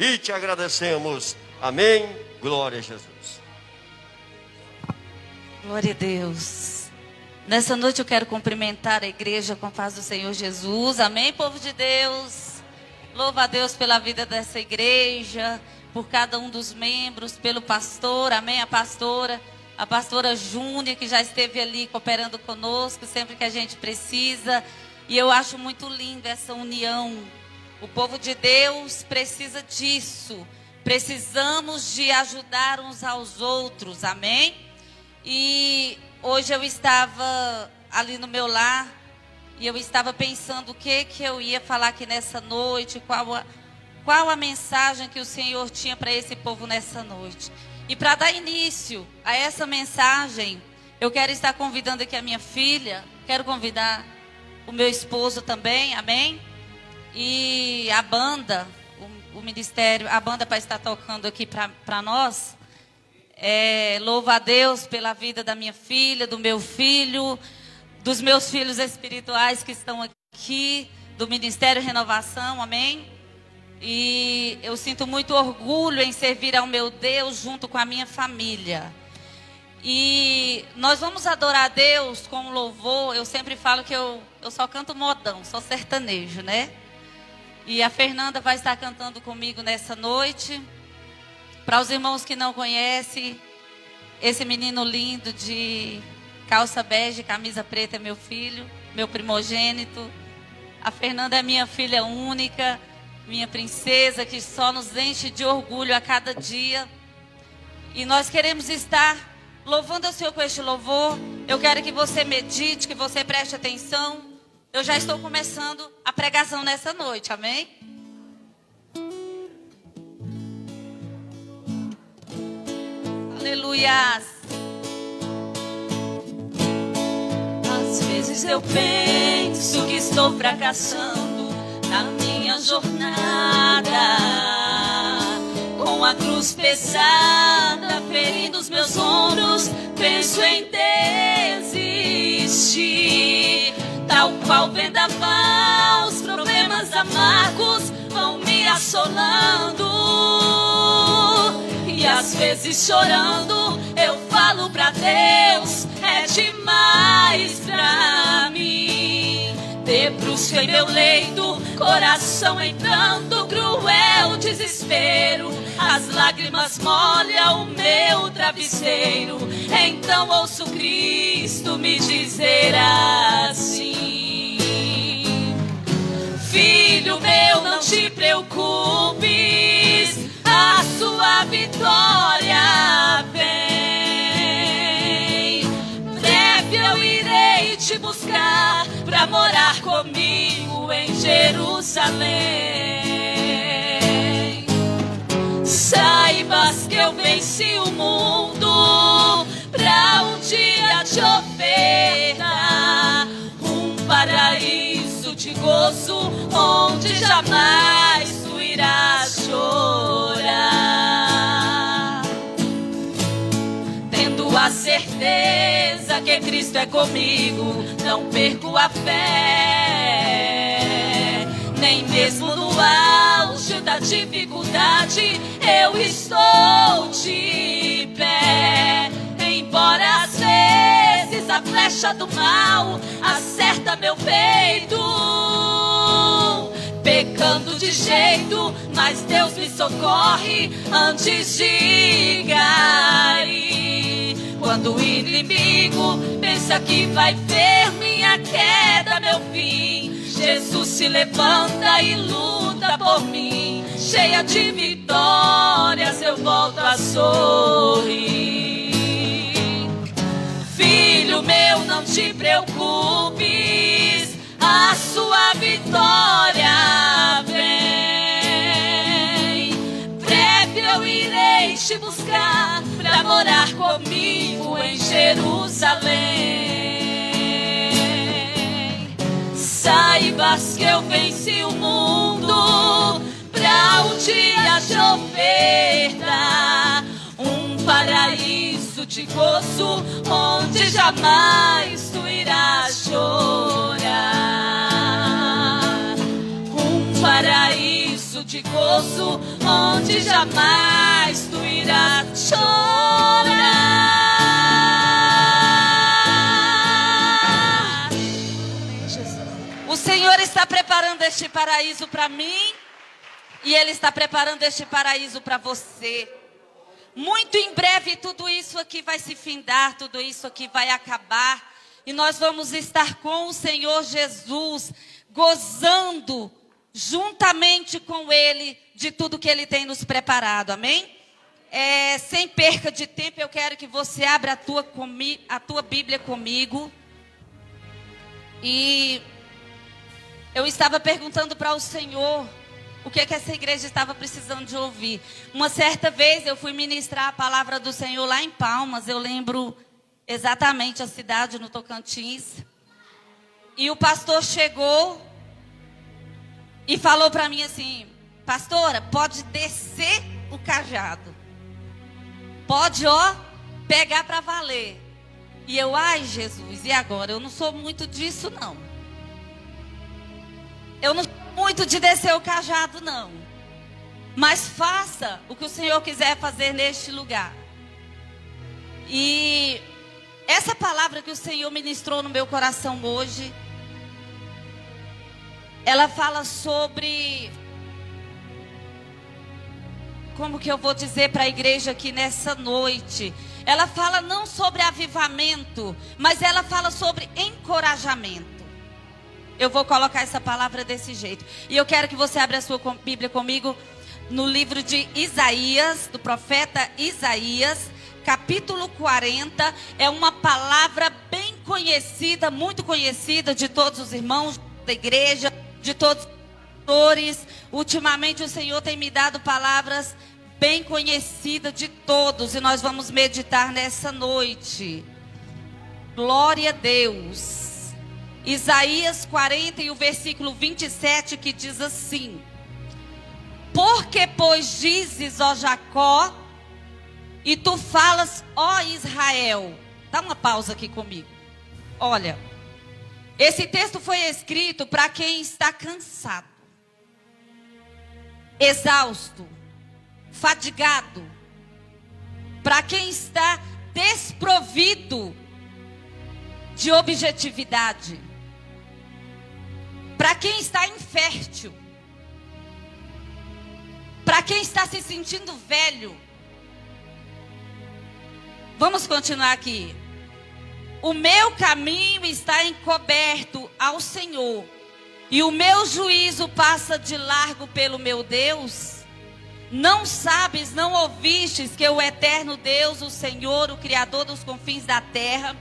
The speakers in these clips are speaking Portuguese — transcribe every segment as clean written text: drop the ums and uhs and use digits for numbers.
e te agradecemos. Amém. Glória a Jesus. Glória a Deus. Nessa noite eu quero cumprimentar a igreja com a paz do Senhor Jesus. Amém, povo de Deus. Louva a Deus pela vida dessa igreja, por cada um dos membros, pelo pastor, amém, a pastora Júnia, que já esteve ali cooperando conosco sempre que a gente precisa. E eu acho muito linda essa união. O povo de Deus precisa disso. Precisamos de ajudar uns aos outros, amém? E hoje eu estava ali no meu lar e eu estava pensando o que eu ia falar aqui nessa noite, qual a mensagem que o Senhor tinha para esse povo nessa noite. E para dar início a essa mensagem, eu quero estar convidando aqui a minha filha, quero convidar o meu esposo também, amém? E a banda, o ministério, a banda para estar tocando aqui para nós. Louvo a Deus pela vida da minha filha, do meu filho, dos meus filhos espirituais que estão aqui, do Ministério Renovação, amém? E eu sinto muito orgulho em servir ao meu Deus junto com a minha família. E nós vamos adorar a Deus com louvor. Eu sempre falo que eu só canto modão, só sertanejo, né? E a Fernanda vai estar cantando comigo nessa noite. Para os irmãos que não conhecem, esse menino lindo de calça bege, camisa preta é meu filho, meu primogênito. A Fernanda é minha filha única, minha princesa, que só nos enche de orgulho a cada dia. E nós queremos estar louvando ao Senhor com este louvor. Eu quero que você medite, que você preste atenção. Eu já estou começando a pregação nessa noite, amém? Aleluias. Às vezes eu penso que estou fracassando na minha jornada, com a cruz pesada ferindo os meus ombros, penso em desistir. Tal qual vendaval, os problemas amargos vão me assolando. E às vezes chorando eu falo pra Deus, é demais pra mim. Debruço em meu leito, coração entrando, cruel desespero. As lágrimas molham o meu travesseiro. Então ouço Cristo me dizer assim: filho meu, não te preocupes, a sua vitória vem. Breve eu irei te buscar pra morar comigo em Jerusalém. Saibas que eu venci o mundo pra um dia te ofertar um paraíso de gozo onde jamais tu irás chorar. Tendo a certeza que Cristo é comigo, não perco a fé. Nem mesmo no auge da dificuldade eu estou de pé. Embora às vezes a flecha do mal acerta meu peito, pecando de jeito, mas Deus me socorre antes de cair. Quando o inimigo pensa que vai ver minha queda, meu fim, Jesus se levanta e luta por mim. Cheia de vitórias eu volto a sorrir. Filho meu, não te preocupes, a sua vitória vem. Breve eu irei te buscar pra morar comigo em Jerusalém. Saibas que eu venci o mundo pra um dia te ofertar um paraíso de gozo onde jamais tu irás chorar. Um paraíso de gozo, onde jamais tu irás chorar. O Senhor está preparando este paraíso para mim e Ele está preparando este paraíso para você. Muito em breve tudo isso aqui vai se findar, tudo isso aqui vai acabar. E nós vamos estar com o Senhor Jesus, gozando juntamente com Ele de tudo que Ele tem nos preparado, amém? Sem perca de tempo, eu quero que você abra a tua Bíblia comigo. E eu estava perguntando para o Senhor o que essa igreja estava precisando de ouvir. Uma certa vez eu fui ministrar a palavra do Senhor lá em Palmas. Eu lembro exatamente a cidade, no Tocantins. E o pastor chegou e falou para mim assim: pastora, pode descer o cajado. Pode, pegar para valer. E eu, ai Jesus, e agora? Eu não sou muito disso não. Eu não sou muito de descer o cajado não. Mas faça o que o Senhor quiser fazer neste lugar. E essa palavra que o Senhor ministrou no meu coração hoje, ela fala sobre, como que eu vou dizer para a igreja aqui nessa noite? Ela fala não sobre avivamento, mas ela fala sobre encorajamento. Eu vou colocar essa palavra desse jeito. E eu quero que você abra a sua Bíblia comigo no livro de Isaías, do profeta Isaías, capítulo 40. É uma palavra bem conhecida, muito conhecida de todos os irmãos da igreja, de todos os pastores. Ultimamente o Senhor tem me dado palavras bem conhecidas de todos. E nós vamos meditar nessa noite. Glória a Deus. Isaías 40 e o versículo 27, que diz assim: porque pois dizes, ó Jacó, e tu falas, ó Israel. Dá uma pausa aqui comigo. Olha, esse texto foi escrito para quem está cansado, exausto, fadigado, para quem está desprovido de objetividade, para quem está infértil, para quem está se sentindo velho. Vamos continuar aqui. O meu caminho está encoberto ao Senhor, e o meu juízo passa de largo pelo meu Deus. Não sabes, não ouvistes que o eterno Deus, o Senhor, o Criador dos confins da terra,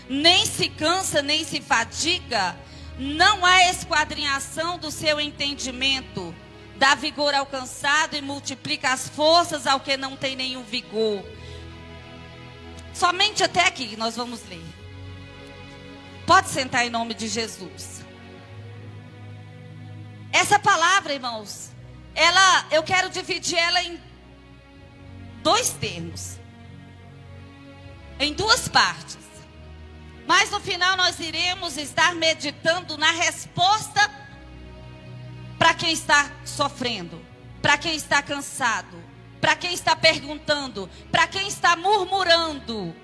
nem se cansa, nem se fadiga? Não há esquadrinhação do seu entendimento. Dá vigor ao cansado e multiplica as forças ao que não tem nenhum vigor. Somente até aqui nós vamos ler. Pode sentar em nome de Jesus. Essa palavra, irmãos, eu quero dividir ela em dois termos, em duas partes. Mas no final nós iremos estar meditando na resposta para quem está sofrendo, para quem está cansado, para quem está perguntando, para quem está murmurando,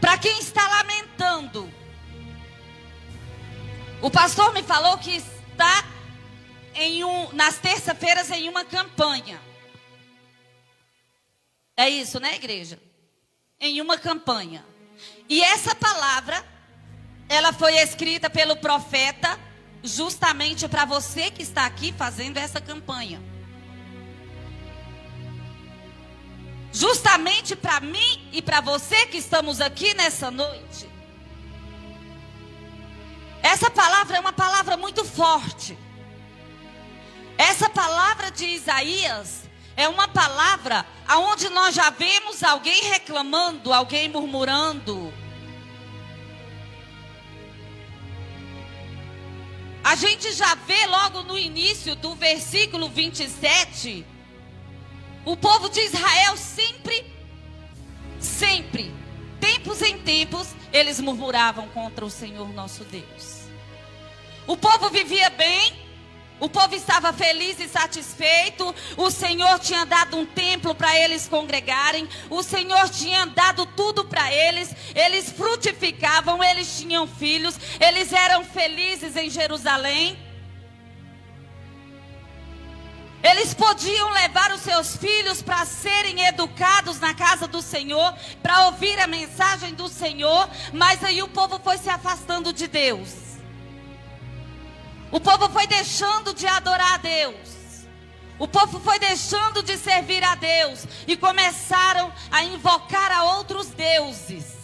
para quem está lamentando. O pastor me falou que está nas terça-feiras em uma campanha. É isso, né, igreja? Em uma campanha. E essa palavra, ela foi escrita pelo profeta justamente para você que está aqui fazendo essa campanha. Justamente para mim e para você que estamos aqui nessa noite. Essa palavra é uma palavra muito forte. Essa palavra de Isaías é uma palavra onde nós já vemos alguém reclamando, alguém murmurando. A gente já vê logo no início do versículo 27, o povo de Israel sempre, tempos em tempos, eles murmuravam contra o Senhor nosso Deus. O povo vivia bem, O povo estava feliz e satisfeito. O Senhor tinha dado um templo para eles congregarem. O Senhor tinha dado tudo para eles. Eles frutificavam, eles tinham filhos. Eles eram felizes em Jerusalém. Eles podiam levar os seus filhos para serem educados na casa do Senhor, para ouvir a mensagem do Senhor. Mas aí o povo foi se afastando de Deus. O povo foi deixando de adorar a Deus. O povo foi deixando de servir a Deus. E começaram a invocar a outros deuses.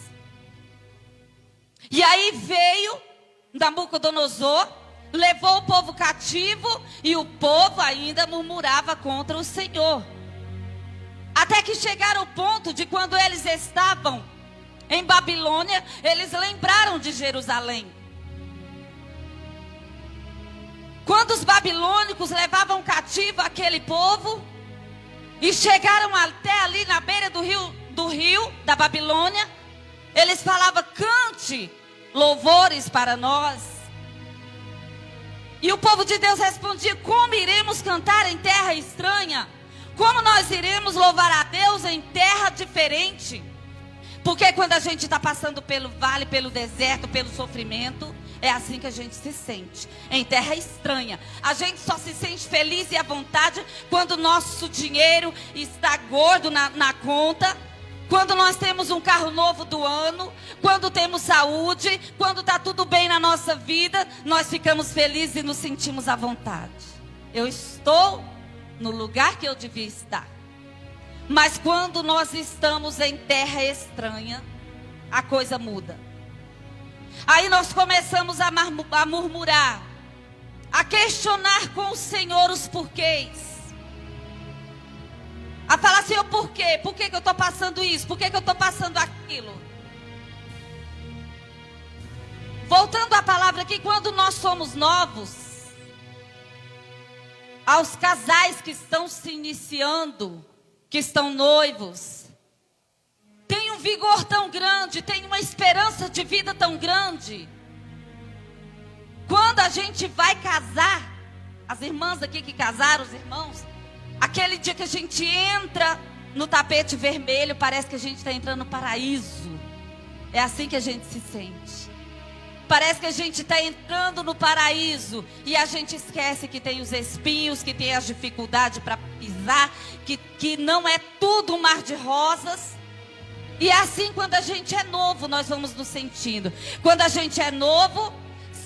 E aí veio Nabucodonosor, levou o povo cativo. E o povo ainda murmurava contra o Senhor. Até que chegaram ao ponto de quando eles estavam em Babilônia, eles lembraram de Jerusalém. Quando os babilônicos levavam cativo aquele povo e chegaram até ali na beira do rio da Babilônia, eles falavam: cante louvores para nós. E o povo de Deus respondia: como iremos cantar em terra estranha? Como nós iremos louvar a Deus em terra diferente? Porque quando a gente está passando pelo vale, pelo deserto, pelo sofrimento, é assim que a gente se sente, em terra estranha. A gente só se sente feliz e à vontade quando o nosso dinheiro está gordo na conta, quando nós temos um carro novo do ano, quando temos saúde, quando está tudo bem na nossa vida, nós ficamos felizes e nos sentimos à vontade. Eu estou no lugar que eu devia estar. Mas quando nós estamos em terra estranha, a coisa muda. Aí nós começamos a murmurar, a questionar com o Senhor os porquês. A falar: Senhor, por quê? Por que eu estou passando isso? Por que eu estou passando aquilo? Voltando à palavra aqui, quando nós somos novos, aos casais que estão se iniciando, que estão noivos, tem um vigor tão grande, tem uma esperança de vida tão grande. Quando a gente vai casar, as irmãs aqui que casaram, os irmãos, aquele dia que a gente entra no tapete vermelho, parece que a gente está entrando no paraíso. É assim que a gente se sente. Parece que a gente está entrando no paraíso e a gente esquece que tem os espinhos, que tem as dificuldades para pisar, que não é tudo um mar de rosas. E é assim quando a gente é novo, nós vamos nos sentindo. Quando a gente é novo,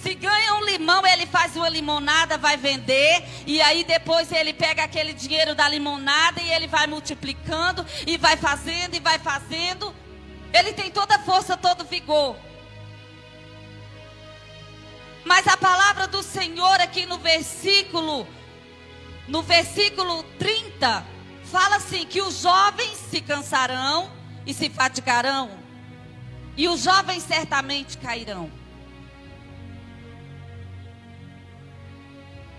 se ganha um limão, ele faz uma limonada, vai vender. E aí depois ele pega aquele dinheiro da limonada e ele vai multiplicando e vai fazendo e vai fazendo. Ele tem toda a força, todo o vigor. Mas a palavra do Senhor aqui no versículo 30, fala assim, que os jovens se cansarão e se fatigarão, e os jovens certamente cairão.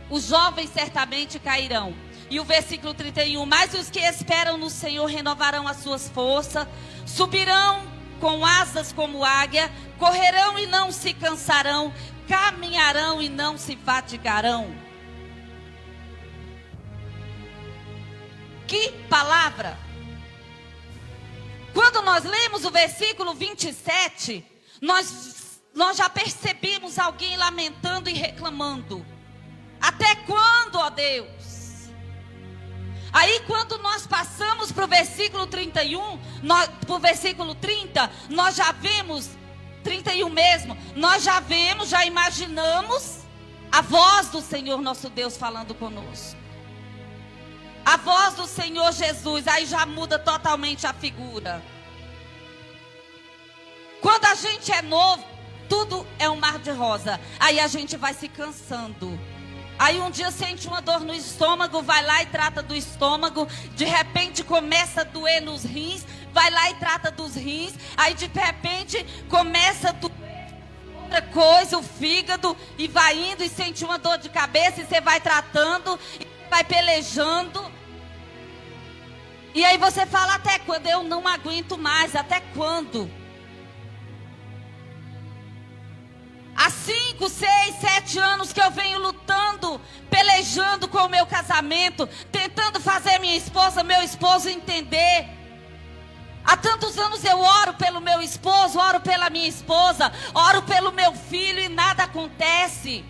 Os jovens certamente cairão. E o versículo 31, mas os que esperam no Senhor renovarão as suas forças, subirão com asas como águia, correrão e não se cansarão, caminharão e não se fatigarão. Que palavra! Quando nós lemos o versículo 27, nós já percebemos alguém lamentando e reclamando. Até quando, ó Deus? Aí quando nós passamos para o versículo 31, para o versículo 30, nós já vemos, 31 mesmo, nós já vemos, já imaginamos a voz do Senhor nosso Deus falando conosco. A voz do Senhor Jesus, aí já muda totalmente a figura. Quando a gente é novo, tudo é um mar de rosa. Aí a gente vai se cansando. Aí um dia sente uma dor no estômago, vai lá e trata do estômago. De repente começa a doer nos rins, vai lá e trata dos rins. Aí de repente começa a doer outra coisa, o fígado. E vai indo e sente uma dor de cabeça e você vai tratando, e vai pelejando. E aí você fala: até quando? Eu não aguento mais, até quando? A 5, 6, 7 anos que eu venho lutando, pelejando com o meu casamento, tentando fazer meu esposo entender. Há tantos anos eu oro pelo meu esposo, oro pela minha esposa, oro pelo meu filho e nada acontece.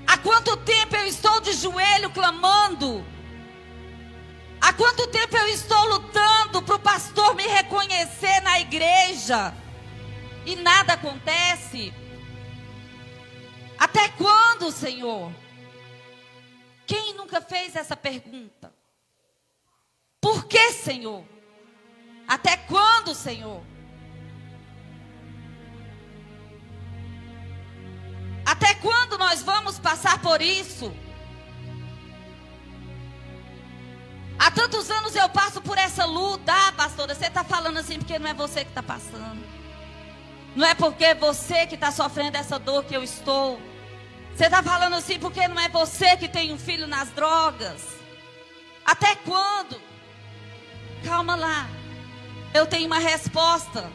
Há quanto tempo eu estou de joelho clamando? Há quanto tempo eu estou lutando para o pastor me reconhecer na igreja? E nada acontece. Até quando, Senhor? Quem nunca fez essa pergunta? Por que, Senhor? Até quando, Senhor? Até quando nós vamos passar por isso? Há tantos anos eu passo por essa luta. Ah, pastora, você está falando assim porque não é você que está passando. Não é porque é você que está sofrendo essa dor que eu estou. Você está falando assim porque não é você que tem um filho nas drogas. Até quando? Calma lá. Eu tenho uma resposta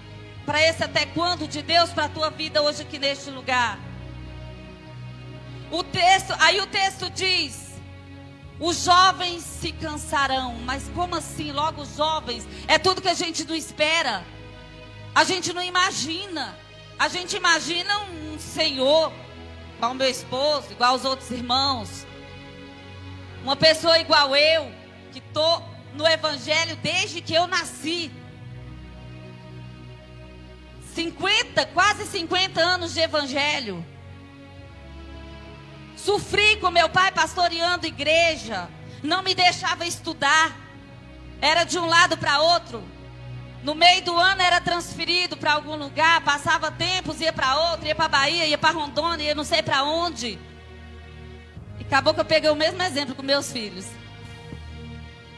para esse até quando de Deus para a tua vida hoje aqui neste lugar. O texto diz: os jovens se cansarão. Mas como assim? Logo os jovens? É tudo que a gente não espera. A gente não imagina. A gente imagina um senhor, igual o meu esposo, igual os outros irmãos. Uma pessoa igual eu, que estou no evangelho desde que eu nasci. quase 50 anos de evangelho. Sofri com meu pai pastoreando igreja. Não me deixava estudar. Era de um lado para outro. No meio do ano era transferido para algum lugar. Passava tempos, ia para outro. Ia para Bahia, ia para Rondônia, ia não sei para onde. E acabou que eu peguei o mesmo exemplo com meus filhos.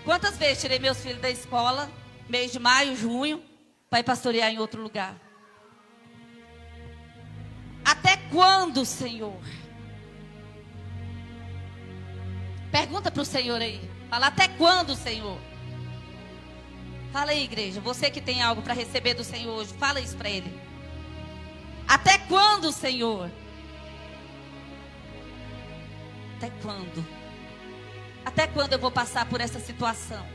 Quantas vezes tirei meus filhos da escola, mês de maio, junho, para ir pastorear em outro lugar? Até quando, Senhor? Pergunta para o Senhor aí. Fala, até quando, Senhor? Fala aí, igreja. Você que tem algo para receber do Senhor hoje, fala isso para Ele. Até quando, Senhor? Até quando? Até quando eu vou passar por essa situação?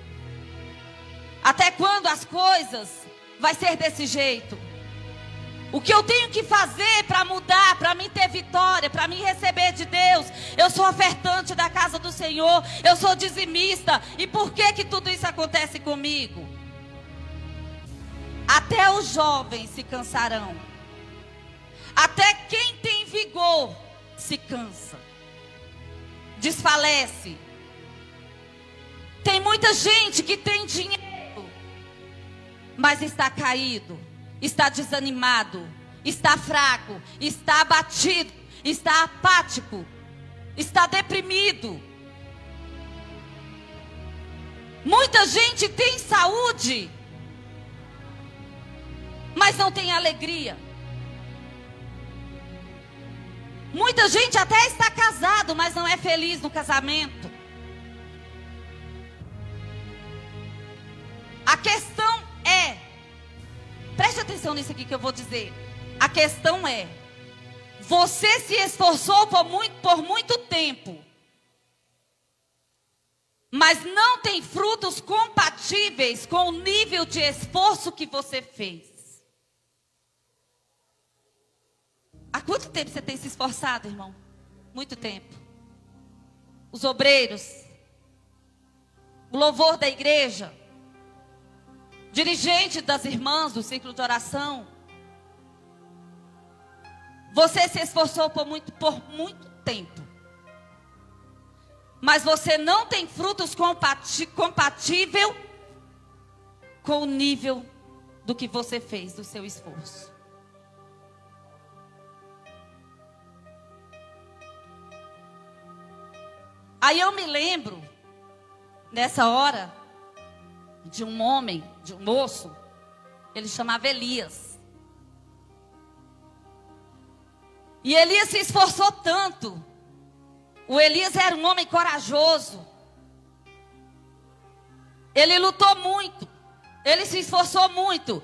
Até quando as coisas vai ser desse jeito? O que eu tenho que fazer para mudar, para mim ter vitória, para mim receber de Deus? Eu sou ofertante da casa do Senhor, eu sou dizimista. E por que que tudo isso acontece comigo? Até os jovens se cansarão. Até quem tem vigor se cansa. Desfalece. Tem muita gente que tem dinheiro, mas está caído. Está desanimado, está fraco, está abatido, está apático, está deprimido. Muita gente tem saúde, mas não tem alegria. Muita gente até está casado, mas não é feliz no casamento. A questão é, preste atenção nisso aqui que eu vou dizer. A questão é, você se esforçou por muito tempo, mas não tem frutos compatíveis com o nível de esforço que você fez. Há quanto tempo você tem se esforçado, irmão? Muito tempo. Os obreiros, o louvor da igreja, dirigente das irmãs do ciclo de oração. Você se esforçou por muito tempo. Mas você não tem frutos compatível com o nível do que você fez, do seu esforço. Aí eu me lembro, nessa hora, de um homem, de um moço, ele chamava Elias. E Elias se esforçou tanto. O Elias era um homem corajoso. Ele lutou muito. Ele se esforçou muito.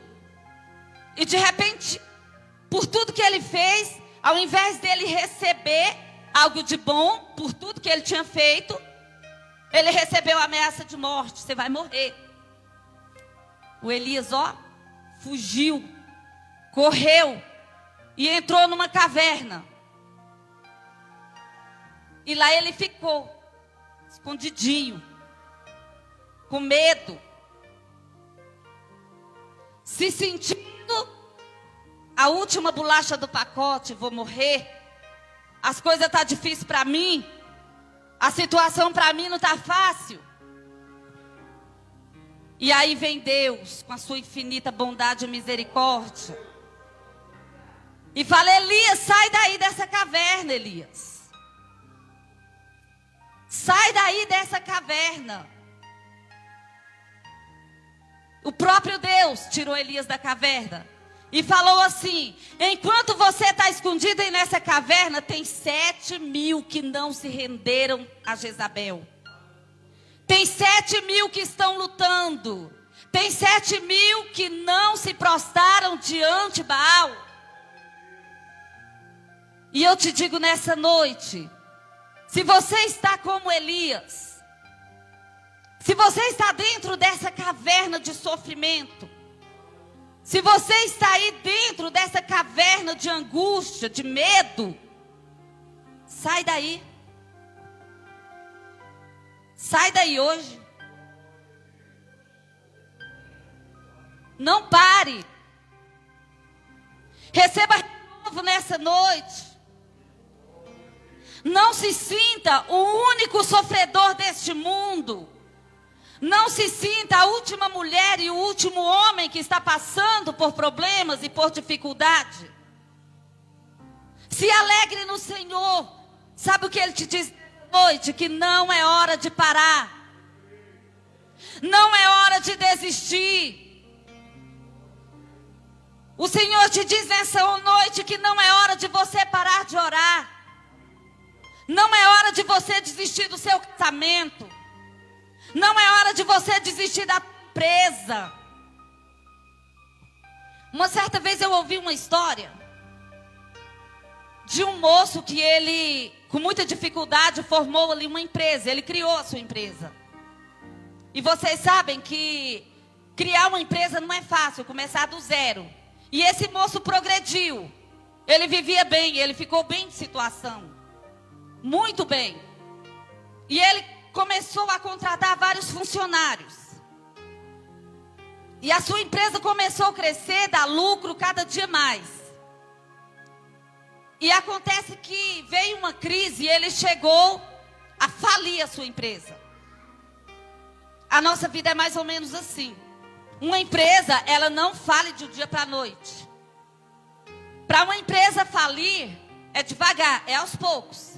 E de repente, por tudo que ele fez, ao invés dele receber algo de bom por tudo que ele tinha feito, ele recebeu a ameaça de morte. Você vai morrer. O Elias, fugiu, correu e entrou numa caverna. E lá ele ficou, escondidinho, com medo, se sentindo a última bolacha do pacote. Vou morrer, as coisas estão difíceis para mim, a situação para mim não está fácil. E aí vem Deus, com a sua infinita bondade e misericórdia, e fala: Elias, sai daí dessa caverna, Elias. Sai daí dessa caverna. O próprio Deus tirou Elias da caverna e falou assim: enquanto você está escondido aí nessa caverna, tem 7.000 que não se renderam a Jezabel. Tem 7.000 que estão lutando. Tem 7.000 que não se prostraram diante de Baal. E eu te digo nessa noite, se você está como Elias, se você está dentro dessa caverna de sofrimento, se você está aí dentro dessa caverna de angústia, de medo, sai daí. Sai daí hoje. Não pare. Receba renovo nessa noite. Não se sinta o único sofredor deste mundo. Não se sinta a última mulher e o último homem que está passando por problemas e por dificuldade. Se alegre no Senhor. Sabe o que Ele te diz noite? Que não é hora de parar. Não é hora de desistir. O Senhor te diz nessa noite que não é hora de você parar de orar. Não é hora de você desistir do seu casamento. Não é hora de você desistir da empresa. Uma certa vez eu ouvi uma história de um moço que ele, com muita dificuldade, formou ali uma empresa. Ele criou a sua empresa. E vocês sabem que criar uma empresa não é fácil, começar do zero. E esse moço progrediu. Ele vivia bem, ele ficou bem de situação. Muito bem. E ele começou a contratar vários funcionários. E a sua empresa começou a crescer, dar lucro cada dia mais. E acontece que veio uma crise e ele chegou a falir a sua empresa. A nossa vida é mais ou menos assim. Uma empresa, ela não fale de um dia para a noite. Para uma empresa falir, é devagar, é aos poucos.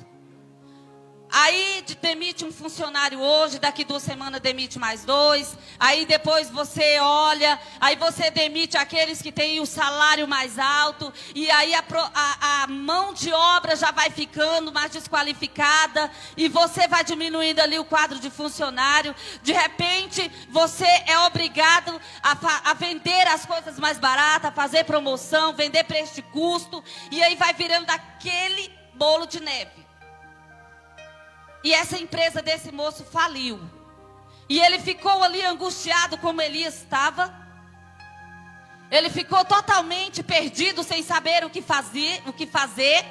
Aí demite um funcionário hoje, daqui 2 semanas demite mais 2. Aí depois você olha, aí você demite aqueles que têm o salário mais alto. E aí a mão de obra já vai ficando mais desqualificada. E você vai diminuindo ali o quadro de funcionário. De repente você é obrigado a vender as coisas mais baratas, a fazer promoção, vender preço de custo. E aí vai virando aquele bolo de neve. E essa empresa desse moço faliu. E ele ficou ali angustiado como Elias estava. Ele ficou totalmente perdido, sem saber o que fazer.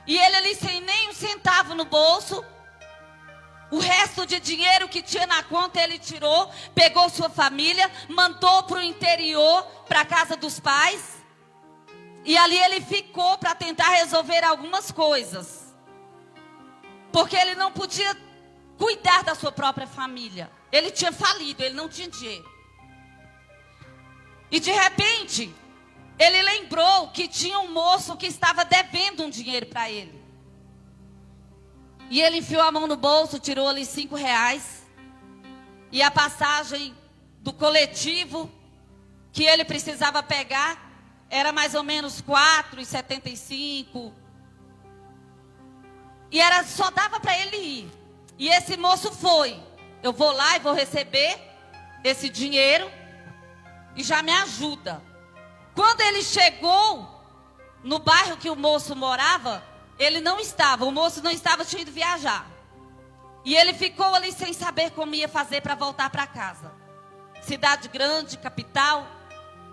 E ele ali sem nem um centavo no bolso. O resto de dinheiro que tinha na conta ele tirou. Pegou sua família, mandou para o interior, para a casa dos pais. E ali ele ficou para tentar resolver algumas coisas. Porque ele não podia cuidar da sua própria família. Ele tinha falido, ele não tinha dinheiro. E de repente, ele lembrou que tinha um moço que estava devendo um dinheiro para ele. E ele enfiou a mão no bolso, tirou ali R$5. E a passagem do coletivo que ele precisava pegar era mais ou menos R$4,75. E só dava para ele ir. E esse moço foi. Eu vou lá e vou receber esse dinheiro. E já me ajuda. Quando ele chegou no bairro que o moço morava, o moço não estava, tinha ido viajar. E ele ficou ali sem saber como ia fazer para voltar para casa. Cidade grande, capital,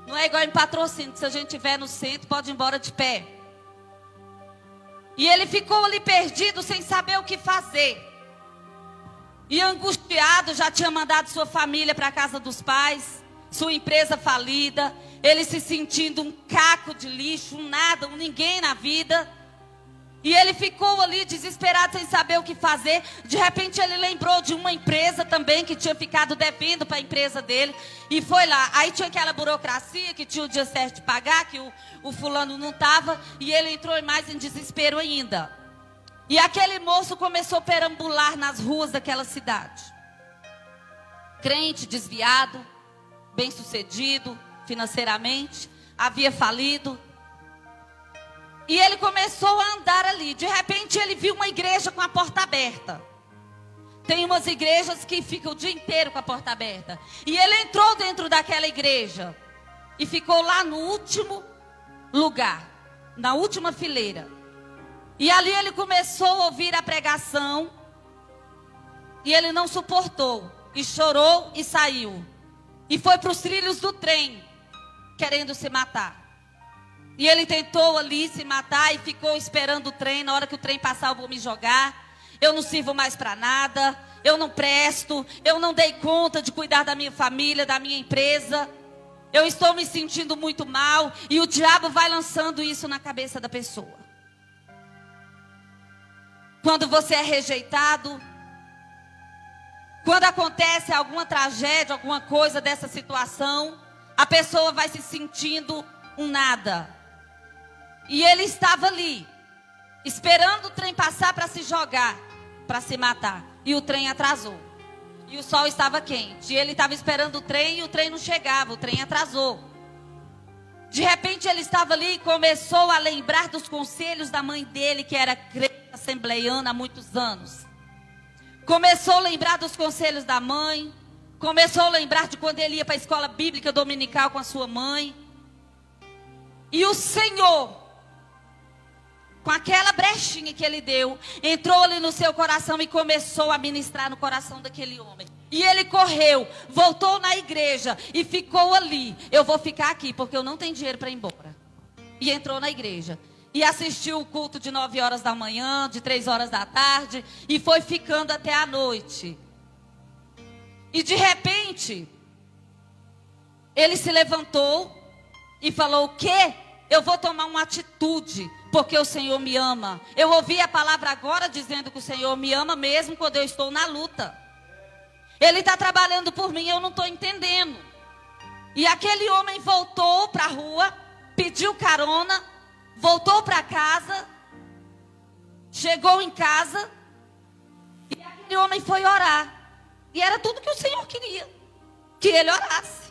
não é igual em Patrocínio, que se a gente estiver no centro, pode ir embora de pé. E ele ficou ali perdido, sem saber o que fazer. E angustiado, já tinha mandado sua família para a casa dos pais, sua empresa falida, ele se sentindo um caco de lixo, um nada, um ninguém na vida. E ele ficou ali desesperado, sem saber o que fazer. De repente ele lembrou de uma empresa também, que tinha ficado devendo para a empresa dele. E foi lá, aí tinha aquela burocracia, que tinha o dia certo de pagar, que o fulano não estava. E ele entrou mais em desespero ainda. E aquele moço começou a perambular nas ruas daquela cidade. Crente, desviado, bem-sucedido financeiramente, havia falido. E ele começou a andar ali. De repente ele viu uma igreja com a porta aberta. Tem umas igrejas que ficam o dia inteiro com a porta aberta. E ele entrou dentro daquela igreja. E ficou lá no último lugar. Na última fileira. E ali ele começou a ouvir a pregação. E ele não suportou. E chorou e saiu. E foi para os trilhos do trem. Querendo se matar. E ele tentou ali se matar e ficou esperando o trem. Na hora que o trem passar, eu vou me jogar. Eu não sirvo mais para nada. Eu não presto. Eu não dei conta de cuidar da minha família, da minha empresa. Eu estou me sentindo muito mal. E o diabo vai lançando isso na cabeça da pessoa. Quando você é rejeitado, quando acontece alguma tragédia, alguma coisa dessa situação, a pessoa vai se sentindo um nada. E ele estava ali, esperando o trem passar para se jogar, para se matar. E o trem atrasou. E o sol estava quente. E ele estava esperando o trem e o trem não chegava, o trem atrasou. De repente ele estava ali e começou a lembrar dos conselhos da mãe dele, que era crente assembleiana há muitos anos. Começou a lembrar dos conselhos da mãe. Começou a lembrar de quando ele ia para a escola bíblica dominical com a sua mãe. E o Senhor, com aquela brechinha que ele deu, entrou ali no seu coração e começou a ministrar no coração daquele homem. E ele correu, voltou na igreja e ficou ali. Eu vou ficar aqui porque eu não tenho dinheiro para ir embora. E entrou na igreja. E assistiu o culto de 9 horas da manhã, de 3 horas da tarde. E foi ficando até a noite. E de repente, ele se levantou e falou: o quê? Eu vou tomar uma atitude, porque o Senhor me ama. Eu ouvi a palavra agora dizendo que o Senhor me ama mesmo quando eu estou na luta. Ele está trabalhando por mim, eu não estou entendendo. E aquele homem voltou para a rua, pediu carona, voltou para casa, chegou em casa, e aquele homem foi orar. E era tudo que o Senhor queria, que ele orasse.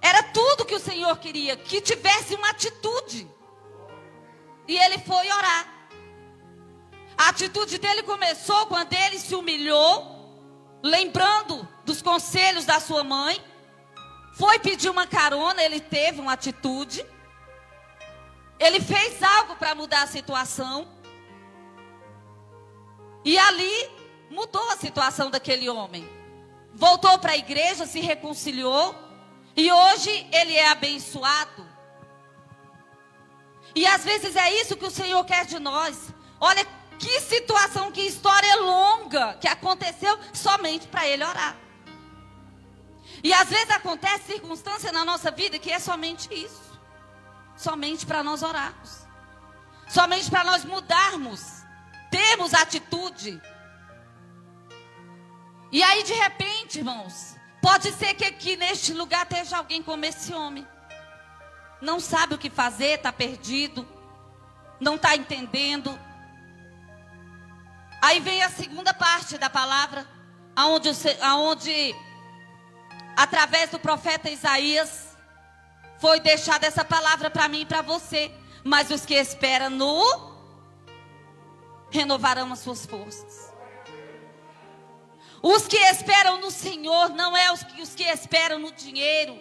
Era tudo que o Senhor queria, que tivesse uma atitude. E ele foi orar. A atitude dele começou quando ele se humilhou, lembrando dos conselhos da sua mãe. Foi pedir uma carona, ele teve uma atitude. Ele fez algo para mudar a situação. E ali mudou a situação daquele homem. Voltou para a igreja, se reconciliou. E hoje ele é abençoado. E às vezes é isso que o Senhor quer de nós. Olha que situação, que história longa que aconteceu somente para ele orar. E às vezes acontece circunstância na nossa vida que é somente isso. Somente para nós orarmos. Somente para nós mudarmos. Termos atitude. E aí de repente, irmãos, pode ser que aqui neste lugar esteja alguém como esse homem. Não sabe o que fazer, está perdido. Não está entendendo. Aí vem a segunda parte da palavra. Aonde através do profeta Isaías, foi deixada essa palavra para mim e para você. Mas os que esperam no renovarão as suas forças. Os que esperam no Senhor não é os que esperam no dinheiro.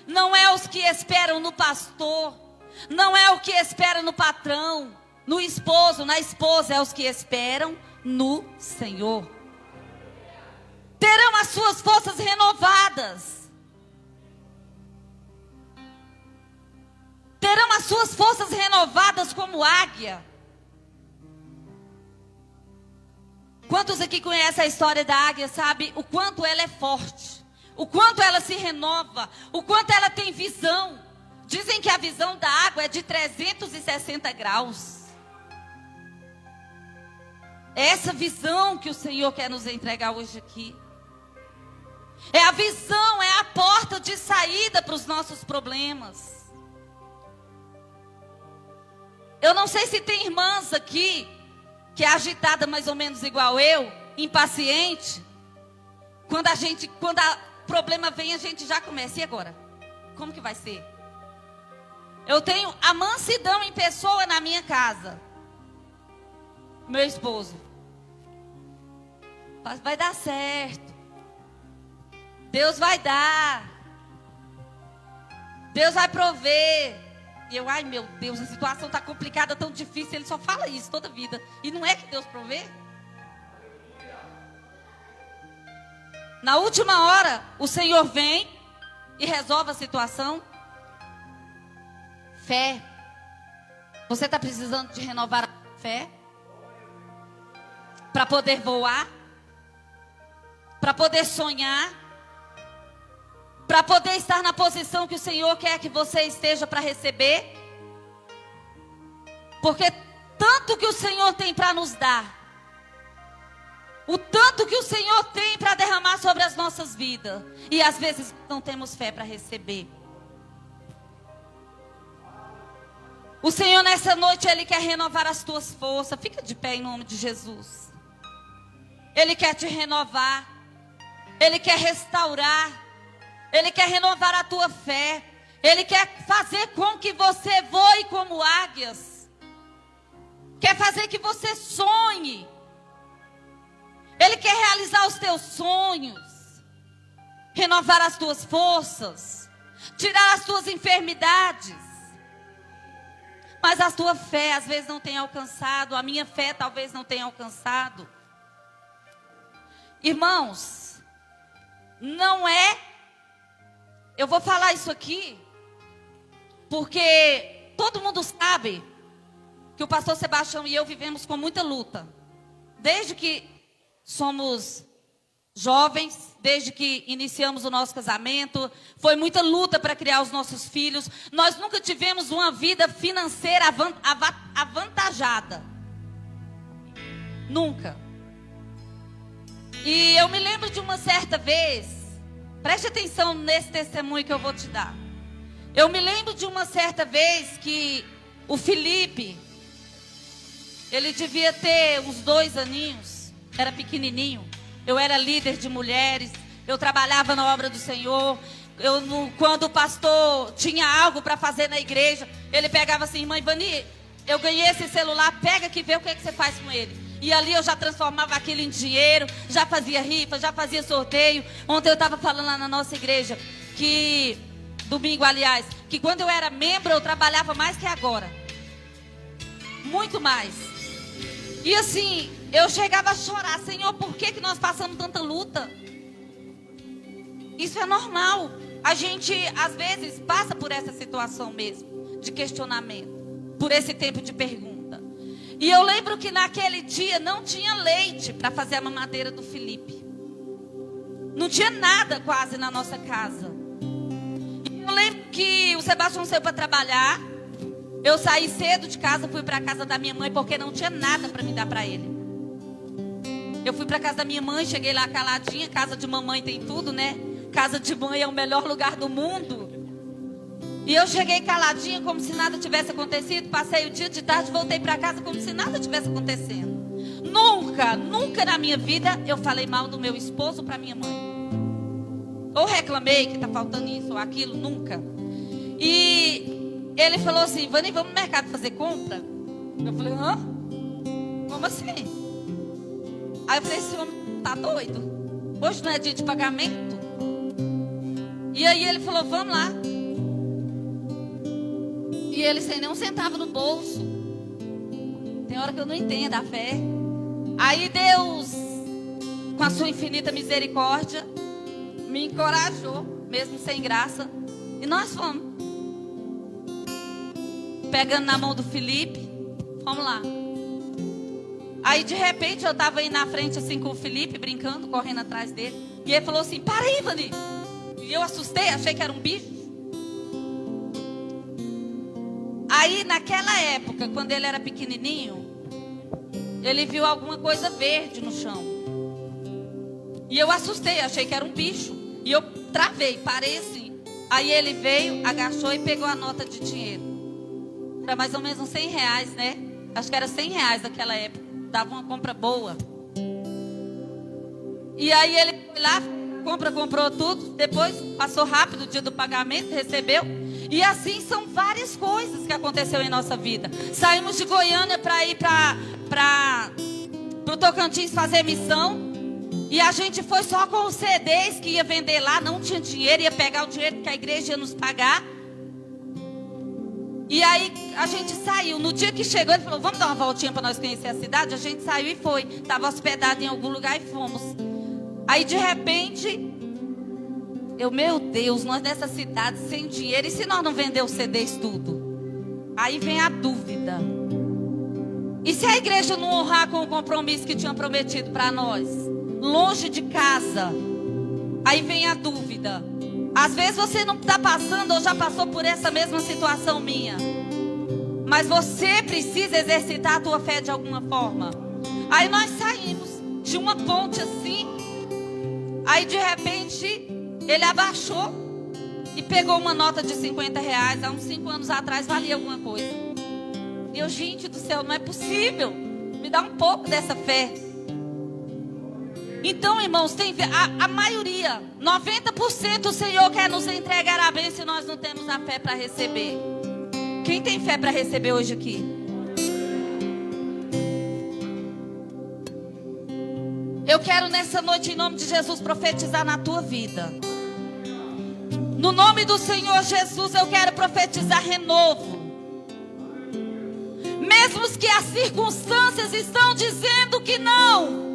Não é os que esperam no pastor. Não é o que espera no patrão, no esposo, na esposa, é os que esperam no Senhor. Terão as suas forças renovadas. Terão as suas forças renovadas como águia. Quantos aqui conhecem a história da águia, sabe o quanto ela é forte, o quanto ela se renova, o quanto ela tem visão. Dizem que a visão da água é de 360 graus. É essa visão que o Senhor quer nos entregar hoje aqui. É a visão, é a porta de saída para os nossos problemas. Eu não sei se tem irmãs aqui que é agitada mais ou menos igual eu, impaciente. Quando o problema vem, a gente já começa. E agora? Como que vai ser? Eu tenho a mansidão em pessoa na minha casa. Meu esposo. Vai dar certo. Deus vai dar. Deus vai prover. E eu, ai meu Deus, a situação está complicada, tão difícil. Ele só fala isso toda a vida. E não é que Deus provê? Na última hora, o Senhor vem e resolve a situação. Fé. Você está precisando de renovar a fé? Para poder voar? Para poder sonhar? Para poder estar na posição que o Senhor quer que você esteja para receber? Porque tanto que o Senhor tem para nos dar, o tanto que o Senhor tem para derramar sobre as nossas vidas, e às vezes não temos fé para receber. O Senhor nessa noite, Ele quer renovar as tuas forças. Fica de pé em nome de Jesus. Ele quer te renovar. Ele quer restaurar. Ele quer renovar a tua fé. Ele quer fazer com que você voe como águias. Quer fazer que você sonhe. Ele quer realizar os teus sonhos. Renovar as tuas forças. Tirar as tuas enfermidades. Mas a tua fé às vezes não tem alcançado. A minha fé talvez não tenha alcançado. Irmãos, não é... Eu vou falar isso aqui, porque todo mundo sabe que o pastor Sebastião e eu vivemos com muita luta. Desde que somos jovens, desde que iniciamos o nosso casamento, foi muita luta para criar os nossos filhos. Nós nunca tivemos uma vida financeira avantajada. Nunca. E eu me lembro de uma certa vez, preste atenção nesse testemunho que eu vou te dar. Eu me lembro de uma certa vez que o Felipe, ele devia ter uns 2 aninhos, era pequenininho. Eu era líder de mulheres, eu trabalhava na obra do Senhor. Quando o pastor tinha algo para fazer na igreja, ele pegava assim: irmã Ivani, eu ganhei esse celular, pega aqui e vê o que é que você faz com ele. E ali eu já transformava aquilo em dinheiro, já fazia rifa, já fazia sorteio. Ontem eu estava falando lá na nossa igreja, que domingo aliás, que quando eu era membro eu trabalhava mais que agora. Muito mais. E assim, eu chegava a chorar: Senhor, por que nós passamos tanta luta? Isso é normal. A gente, às vezes, passa por essa situação mesmo, de questionamento, por esse tempo de pergunta. E eu lembro que naquele dia não tinha leite para fazer a mamadeira do Felipe. Não tinha nada quase na nossa casa. E eu lembro que o Sebastião saiu para trabalhar. Eu saí cedo de casa, fui para a casa da minha mãe, porque não tinha nada para me dar para ele. Eu fui para a casa da minha mãe, cheguei lá caladinha. Casa de mamãe tem tudo, né? Casa de mãe é o melhor lugar do mundo. E eu cheguei caladinha, como se nada tivesse acontecido. Passei o dia de tarde, voltei para casa como se nada tivesse acontecendo. Nunca na minha vida eu falei mal do meu esposo para minha mãe. Ou reclamei que está faltando isso ou aquilo, nunca. E ele falou assim: Vani, vamos no mercado fazer compra? Eu falei: hã? Como assim? Aí eu falei: esse homem tá doido? Hoje não é dia de pagamento? E aí ele falou: vamos lá. E ele sem nenhum centavo no bolso. Tem hora que eu não entendo a fé. Aí Deus, com a sua infinita misericórdia, me encorajou, mesmo sem graça. E nós fomos. Pegando na mão do Felipe, vamos lá. Aí de repente eu estava aí na frente assim com o Felipe, brincando, correndo atrás dele. E ele falou assim, para aí, Ivani. E eu assustei, achei que era um bicho. Aí naquela época, quando ele era pequenininho, ele viu alguma coisa verde no chão. E eu assustei, achei que era um bicho. E eu travei, parei assim. Aí ele veio, agachou e pegou a nota de dinheiro. Era mais ou menos uns 100 reais, né? Acho que era 100 reais naquela época. Dava uma compra boa. E aí ele foi lá, comprou tudo. Depois passou rápido o dia do pagamento, recebeu. E assim são várias coisas que aconteceu em nossa vida. Saímos de Goiânia para ir para o Tocantins fazer missão. E a gente foi só com os CDs que ia vender lá. Não tinha dinheiro, ia pegar o dinheiro que a igreja ia nos pagar. E aí a gente saiu. No dia que chegou, ele falou, vamos dar uma voltinha para nós conhecer a cidade? A gente saiu e foi. Estava hospedado em algum lugar e fomos. Aí de repente, meu Deus, nós nessa cidade sem dinheiro. E se nós não vender os CDs tudo? Aí vem a dúvida. E se a igreja não honrar com o compromisso que tinha prometido para nós? Longe de casa. Aí vem a dúvida. Às vezes você não está passando ou já passou por essa mesma situação minha. Mas você precisa exercitar a tua fé de alguma forma. Aí nós saímos de uma ponte assim. Aí de repente ele abaixou e pegou uma nota de 50 reais. Há uns 5 anos atrás valia alguma coisa. E eu, gente do céu, não é possível. Me dá um pouco dessa fé. Então, irmãos, a maioria, 90% o Senhor quer nos entregar a bênção se nós não temos a fé para receber. Quem tem fé para receber hoje aqui? Eu quero nessa noite, em nome de Jesus, profetizar na tua vida. No nome do Senhor Jesus, eu quero profetizar renovo. Mesmo que as circunstâncias estão dizendo que não.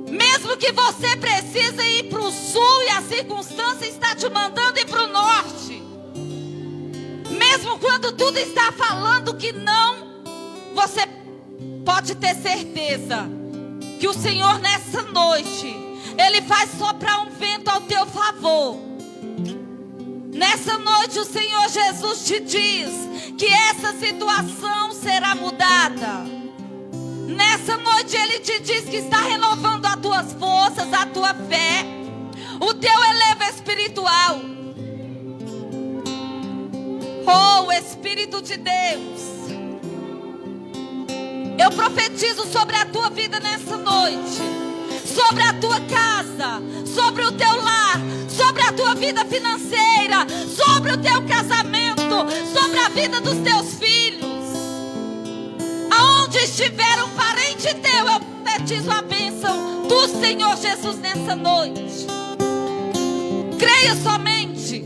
Mesmo que você precise ir para o sul e a circunstância está te mandando ir para o norte. Mesmo quando tudo está falando que não, você pode ter certeza que o Senhor nessa noite, Ele vai soprar um vento ao teu favor. Nessa noite o Senhor Jesus te diz que essa situação será mudada. Nessa noite Ele te diz que está renovando as tuas forças, a tua fé, o teu elevo espiritual. Oh, Espírito de Deus, eu profetizo sobre a tua vida nessa noite, sobre a tua casa, sobre o teu lar, sobre a tua vida financeira, sobre o teu casamento, sobre a vida dos teus filhos. Aonde estiver um parente teu, eu profetizo a bênção do Senhor Jesus nessa noite. Creia somente.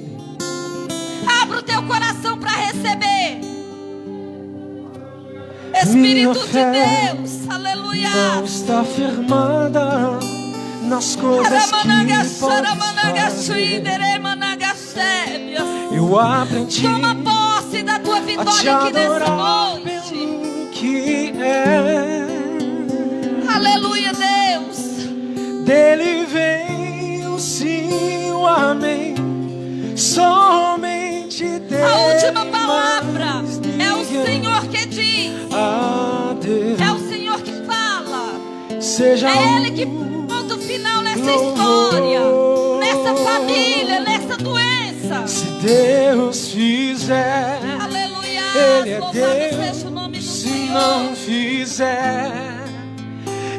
Abra o teu coração para receber. Espírito de Deus, aleluia. Não está firmada nas coisas que podes fazer. Eu aprendi Toma posse da tua vitória aqui nessa noite. Que é. Aleluia, Deus. Dele vem o sim, o amém. Somente Deus. A última palavra é o Senhor que diz. É o Senhor que fala. Seja é Ele que ponto final nessa história, nessa família, nessa doença. Se Deus fizer, aleluia, Ele é louvado seja o nome do Deus. Se Senhor. não fizer,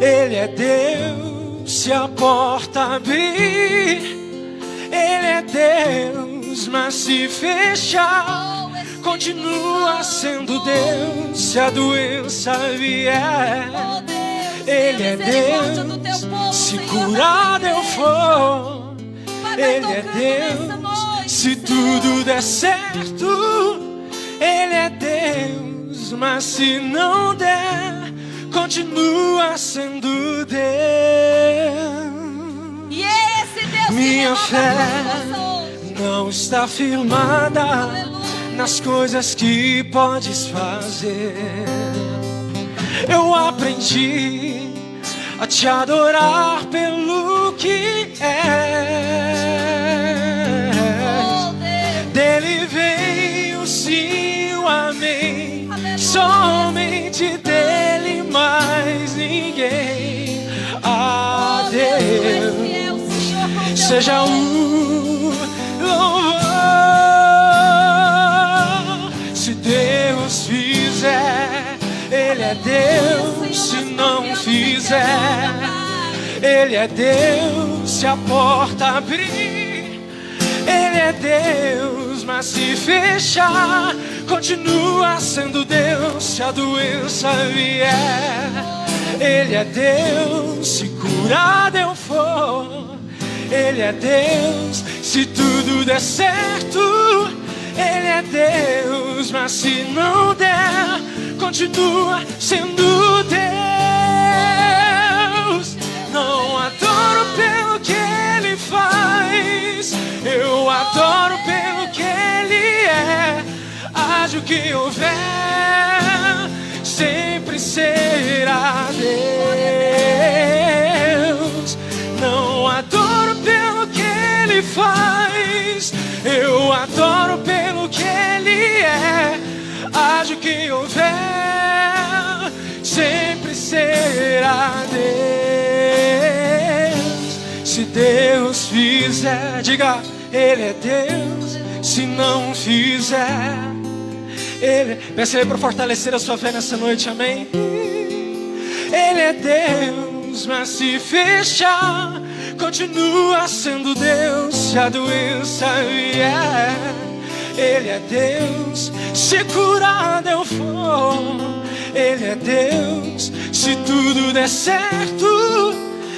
Ele é Deus. Se a porta abrir, Ele é Deus. Mas se fechar, continua sendo Deus. Se a doença vier, Oh, Deus, Ele é misericórdia do teu Deus. povo, Se Senhor, curado da eu igreja. for, Vai Ele é tocando nessa Deus. noite. Se tudo der certo, Ele é Deus. Mas se não der, continua sendo Deus. E esse Deus Minha que fé renova hoje. não está firmada Aleluia. nas coisas que podes fazer. Eu aprendi a te adorar pelo que é. Oh, Deus. Dele veio sim o amém. Aleluia. Somente dele, mais ninguém. Ah, Oh, Deus, tu és Deus, fiel, Senhor, com teu seja povo. o louvor. Se Deus fizer, Ele é Deus. Se não fizer, Ele é Deus. Se a porta abrir, Ele é Deus. Mas se fechar, continua sendo Deus. Se a doença vier, Ele é Deus. Se curado eu for, Ele é Deus. Se tudo der certo, Ele é Deus. Mas se não der, continua sendo Deus. Não adoro pelo que Ele faz, eu adoro pelo que Ele é. Haja o que houver, sempre será Deus. Não adoro pelo que Ele faz, eu adoro pelo que Ele é. Haja o que houver, sempre será Deus. Se Deus fizer, diga, Ele é Deus. Se não fizer, Ele... Peça a Ele para fortalecer a sua fé nessa noite, amém? Ele é Deus, mas se fechar, continua sendo Deus. Se a doença vier, Ele é Deus. Se curado eu for, Ele é Deus. Se tudo der certo,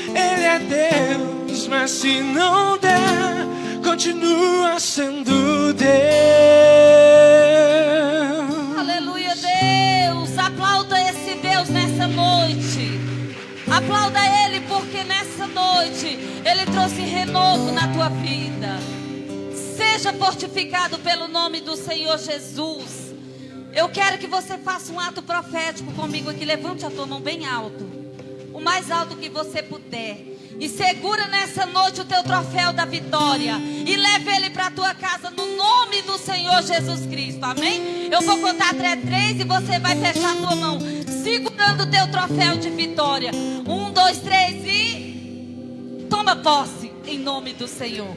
Ele é Deus. Mas se não der, continua sendo Deus. Aleluia, Deus. Aplauda esse Deus nessa noite. Aplauda Ele, porque nessa noite Ele trouxe renovo na tua vida. Seja fortificado pelo nome do Senhor Jesus. Eu quero que você faça um ato profético comigo aqui. Levante a tua mão bem alto, o mais alto que você puder, e segura nessa noite o teu troféu da vitória e leve ele para a tua casa no nome do Senhor Jesus Cristo, amém? Eu vou contar até 3 e você vai fechar a tua mão segurando o teu troféu de vitória. 1, 2, 3 e toma posse em nome do Senhor.